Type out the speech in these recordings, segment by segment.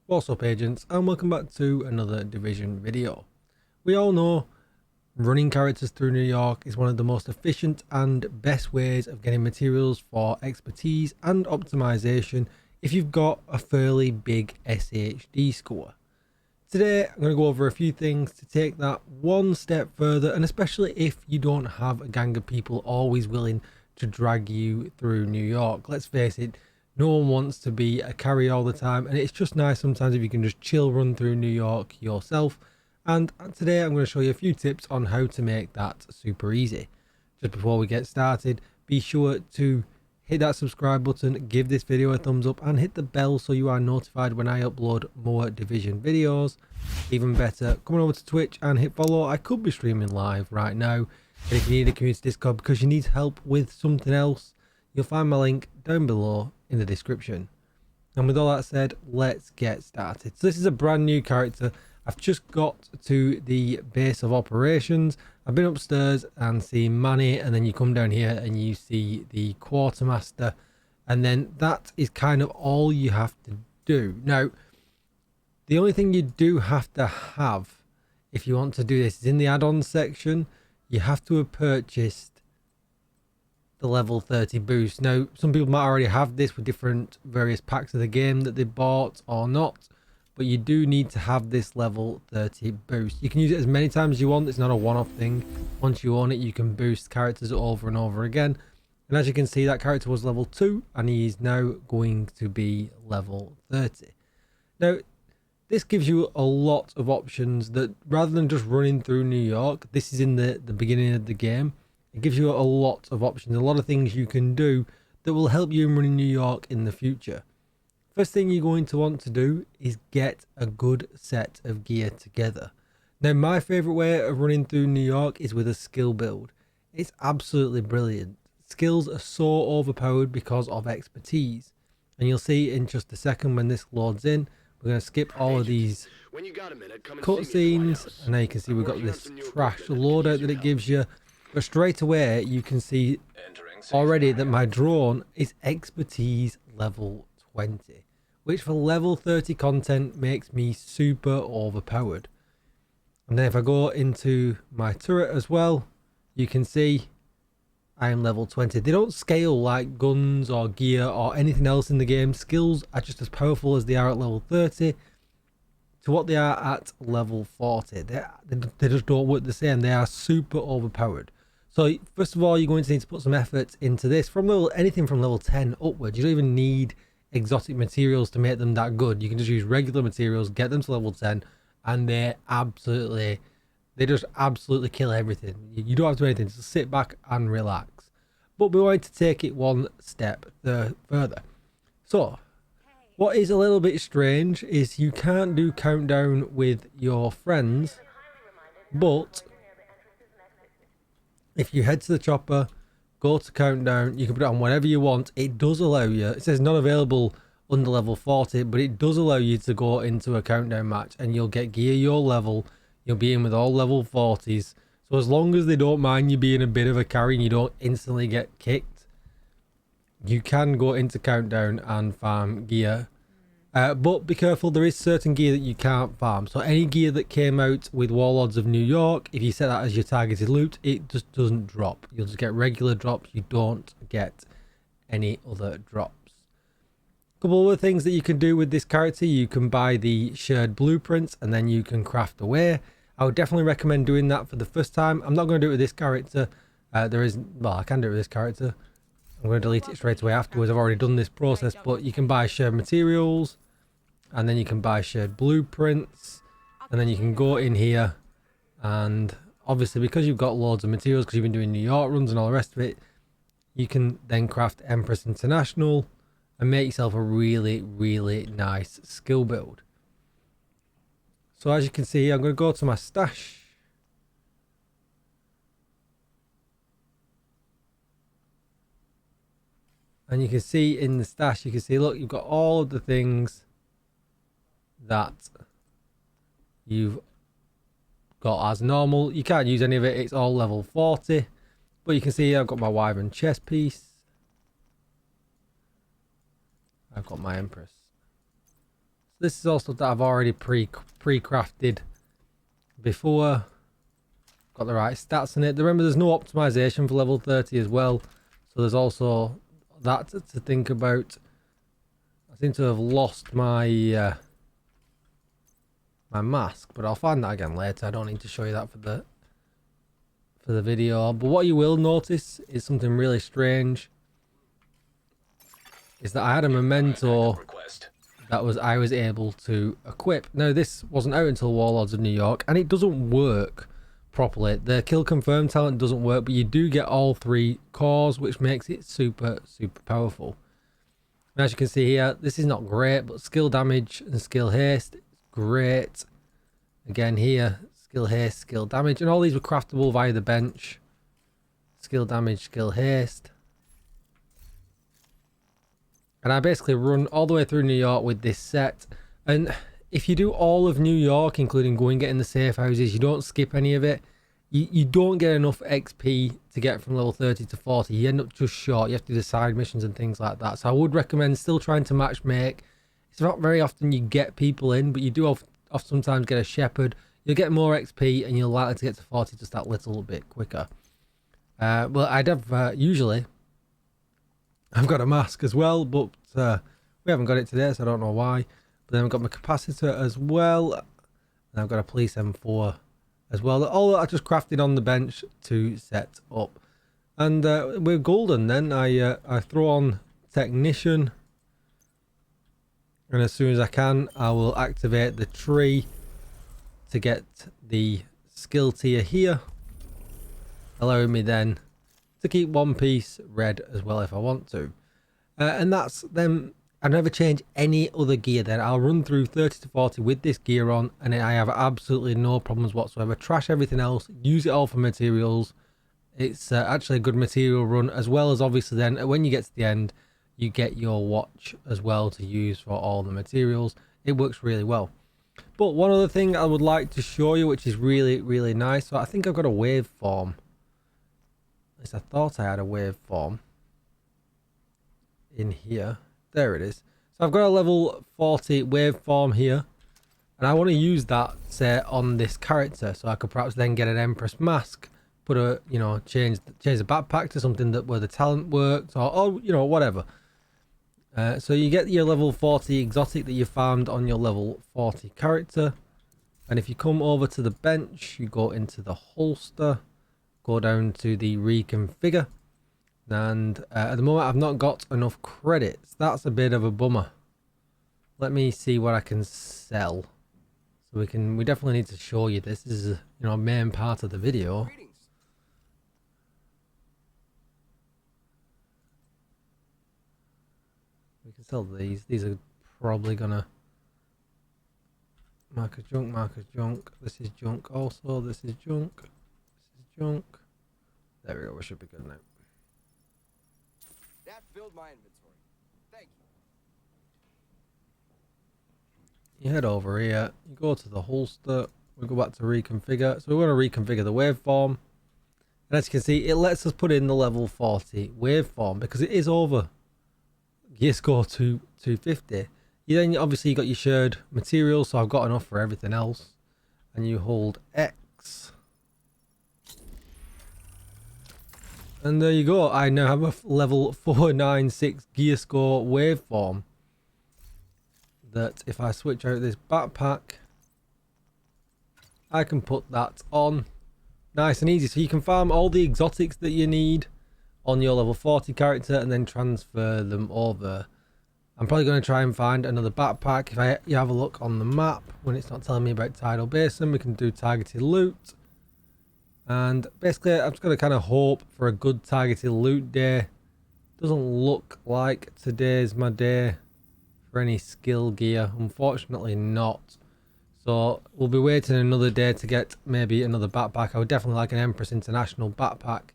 What's up, agents, and welcome back to another Division video. We all know running characters through New York is one of the most efficient and best ways of getting materials for expertise and optimization if you've got a fairly big SHD score. Today I'm going to go over a few things to take that one step further, and especially if you don't have a gang of people always willing to drag you through New York. Let's face it, no one wants to be a carry all the time, and it's just nice sometimes if you can just chill run through New York yourself. And today I'm going to show you a few tips on how to make that super easy. Just before we get started, be sure to hit that subscribe button, give this video a thumbs up, and hit the bell so you are notified when I upload more Division videos. Even better, come on over to Twitch and hit follow. I could be streaming live right now, and if you need a community Discord because you need help with something else, you'll find my link down below in the description. And with all that said, let's get started. So this is a brand new character. I've just got to the base of operations. I've been upstairs and seen Manny, and then you come down here and you see the quartermaster, and then that is kind of all you have to do. Now, the only thing you do have to have if you want to do this is in the add-ons section. You have to have purchased the level 30 boost. Now, some people might already have this with different various packs of the game that they bought or not, but you do need to have this level 30 boost. You can use it as many times as you want. It's not a one-off thing. Once you own it, you can boost characters over and over again. And as you can see, that character was level 2 and he is now going to be level 30. Now, this gives you a lot of options that rather than just running through New York, this is in the beginning of the game. It gives you a lot of options, a lot of things you can do that will help you in running New York in the future. First thing you're going to want to do is get a good set of gear together. Now, my favourite way of running through New York is with a skill build. It's absolutely brilliant. Skills are so overpowered because of expertise. And you'll see in just a second when this loads in. We're going to skip all of these cutscenes. And now you can see we've got this trash loadout that it gives you. But straight away you can see already that my drone is expertise level 20, which for level 30 content makes me super overpowered. And then if I go into my turret as well, you can see I am level 20. They don't scale like guns or gear or anything else in the game. Skills are just as powerful as they are at level 30 to what they are at level 40. They just don't work the same. They are super overpowered. So first of all, you're going to need to put some effort into this from anything from level 10 upwards. You don't even need exotic materials to make them that good. You can just use regular materials, get them to level 10, and they just absolutely kill everything. You don't have to do anything, just sit back and relax. But we're going to take it one step further. So what is a little bit strange is you can't do countdown with your friends, but if you head to the chopper, go to countdown, you can put it on whatever you want. It does allow you, it says not available under level 40, but it does allow you to go into a countdown match and you'll get gear your level. You'll be in with all level 40s. So as long as they don't mind you being a bit of a carry and you don't instantly get kicked, you can go into countdown and farm gear. But be careful, there is certain gear that you can't farm. So any gear that came out with Warlords of New York, if you set that as your targeted loot, it just doesn't drop. You'll just get regular drops. You don't get any other drops. A couple other things that you can do with this character. You can buy the shared blueprints and then you can craft away. I would definitely recommend doing that for the first time. I'm not going to do it with this character. I can do it with this character. I'm going to delete it straight away afterwards. I've already done this process, but you can buy shared materials. And then you can buy shared blueprints, and then you can go in here, and obviously because you've got loads of materials, because you've been doing New York runs and all the rest of it, you can then craft Empress International and make yourself a really, really nice skill build. So as you can see, I'm going to go to my stash. And you can see in the stash, you can see, look, you've got all of the things that you've got as normal. You can't use any of it, it's all level 40, but you can see I've got my Wyvern chest piece, I've got my Empress this is all stuff that I've already pre-crafted before. Got the right stats in it. Remember, there's no optimization for level 30 as well, so there's also that to think about. I seem to have lost my my mask, but I'll find that again later. I don't need to show you that for the video. But what you will notice is something really strange. Is that I had a memento that I was able to equip. Now, this wasn't out until Warlords of New York, and it doesn't work properly. The kill confirm talent doesn't work, but you do get all 3 cores, which makes it super powerful. And as you can see here, this is not great, but skill damage and skill haste is great. Again here, skill haste, skill damage, and all these were craftable via the bench. Skill damage, skill haste. And I basically run all the way through New York with this set. And if you do all of New York, including going getting the safe houses, you don't skip any of it, you don't get enough XP to get from level 30 to 40. You end up just short. You have to do the side missions and things like that. So I would recommend still trying to match make. It's not very often you get people in, but you do sometimes get a shepherd. You'll get more XP and you're likely to get to 40 just that little bit quicker. Well, I'd have usually... I've got a mask as well, but we haven't got it today, so I don't know why. But then I've got my capacitor as well, and I've got a police M4 as well. All that I just crafted on the bench to set up. And we're golden then. I throw on technician, and as soon as I can, I will activate the tree to get the skill tier here, allowing me then to keep one piece red as well if I want to. And that's then I never change any other gear. Then I'll run through 30 to 40 with this gear on, and I have absolutely no problems whatsoever. Trash everything else, use it all for materials. It's actually a good material run, as well as obviously then when you get to the end you get your watch as well to use for all the materials. It works really well. But one other thing I would like to show you, which is really nice. So I think I've got a waveform. At least I thought I had a waveform in here. There it is. So I've got a level 40 waveform here, and I want to use that, say, on this character, so I could perhaps then get an Empress mask, put a, you know, change the backpack to something that where the talent worked, or you know, whatever. So you get your level 40 exotic that you farmed on your level 40 character, and if you come over to the bench, you go into the holster, go down to the reconfigure, and at the moment I've not got enough credits. That's a bit of a bummer. Let me see what I can sell. So we definitely need to show you this. This is a, you know, main part of the video. We can sell these. These are probably gonna mark as junk, mark as junk. This is junk also. This is junk. This is junk. There we go. We should be good now. That filled my inventory. Thank you. You head over here. You go to the holster. We go back to reconfigure. So we're going to reconfigure the waveform. And as you can see, it lets us put in the level 40 waveform because it is over gear score to 250. You then obviously you got your shared materials, so I've got enough for everything else. And you hold X. And there you go. I now have a level 496 gear score waveform. That if I switch out this backpack, I can put that on. Nice and easy. So you can farm all the exotics that you need on your level 40 character and then transfer them over. I'm probably going to try and find another backpack. If you have a look on the map, when it's not telling me about Tidal Basin, we can do targeted loot. And basically, I'm just going to kind of hope for a good targeted loot day. Doesn't look like today's my day for any skill gear. Unfortunately not. So we'll be waiting another day to get maybe another backpack. I would definitely like an Empress International backpack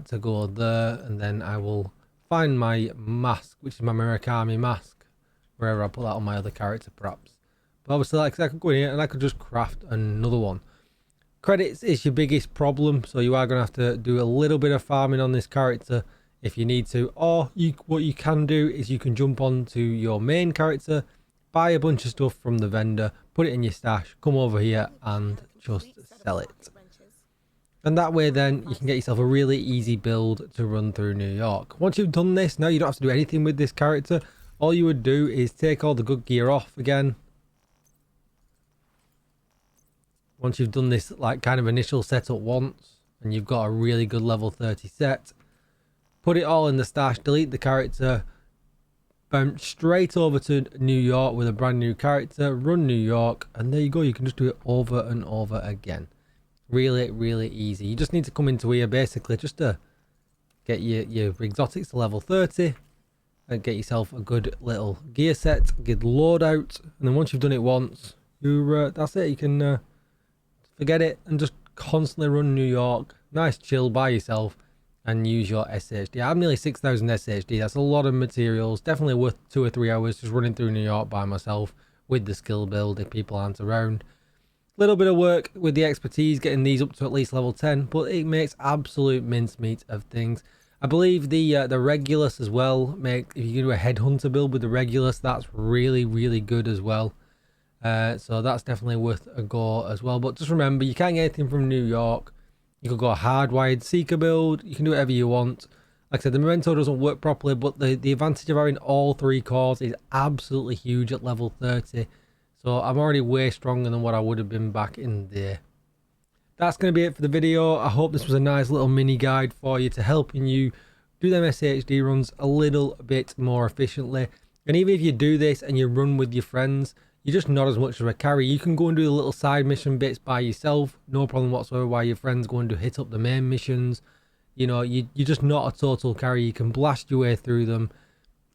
to go there. And then I will find my mask, which is my Murakami mask, wherever I put that on my other character perhaps. But obviously, like I could go in here and I could just craft another one. Credits is your biggest problem, so you are going to have to do a little bit of farming on this character if you need to, or what you can do is you can jump onto your main character, buy a bunch of stuff from the vendor, put it in your stash, come over here and just sell it. And that way then you can get yourself a really easy build to run through New York. Once you've done this, now you don't have to do anything with this character. All you would do is take all the good gear off again. Once you've done this like kind of initial setup once and you've got a really good level 30 set, put it all in the stash, delete the character, bounce straight over to New York with a brand new character, run New York, and there you go. You can just do it over and over again. Really, really easy. You just need to come into here basically just to get your exotics to level 30 and get yourself a good little gear set, good loadout, and then once you've done it once, that's it. You can forget it and just constantly run New York, nice chill by yourself, and use your SHD. I'm nearly 6,000 SHD. That's a lot of materials. Definitely worth 2 or 3 hours just running through New York by myself with the skill build if people aren't around. Little bit of work with the expertise, getting these up to at least level 10, but it makes absolute mincemeat of things. I believe the Regulus as well, if you do a headhunter build with the Regulus, that's really, really good as well. So that's definitely worth a go as well. But just remember, you can't get anything from New York. You could go a hardwired Seeker build. You can do whatever you want. Like I said, the Memento doesn't work properly, but the advantage of having all 3 cores is absolutely huge at level 30. So I'm already way stronger than what I would have been back in there. That's going to be it for the video. I hope this was a nice little mini guide for you to helping you do them SHD runs a little bit more efficiently. And even if you do this and you run with your friends, you're just not as much of a carry. You can go and do the little side mission bits by yourself, no problem whatsoever, while your friends go and hit up the main missions. You know, you're just not a total carry. You can blast your way through them.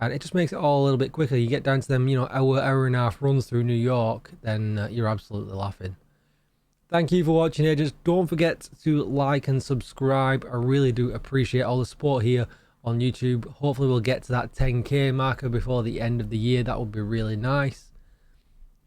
And it just makes it all a little bit quicker. You get down to them, you know, hour and a half runs through New York, then you're absolutely laughing. Thank you for watching, agents. Don't forget to like and subscribe. I really do appreciate all the support here on YouTube. Hopefully we'll get to that 10k marker before the end of the year. That would be really nice.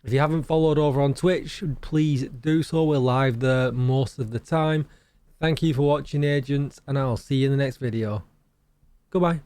If you haven't followed over on Twitch, please do so. We're live there most of the time. Thank you for watching, agents, and I'll see you in the next video. Goodbye.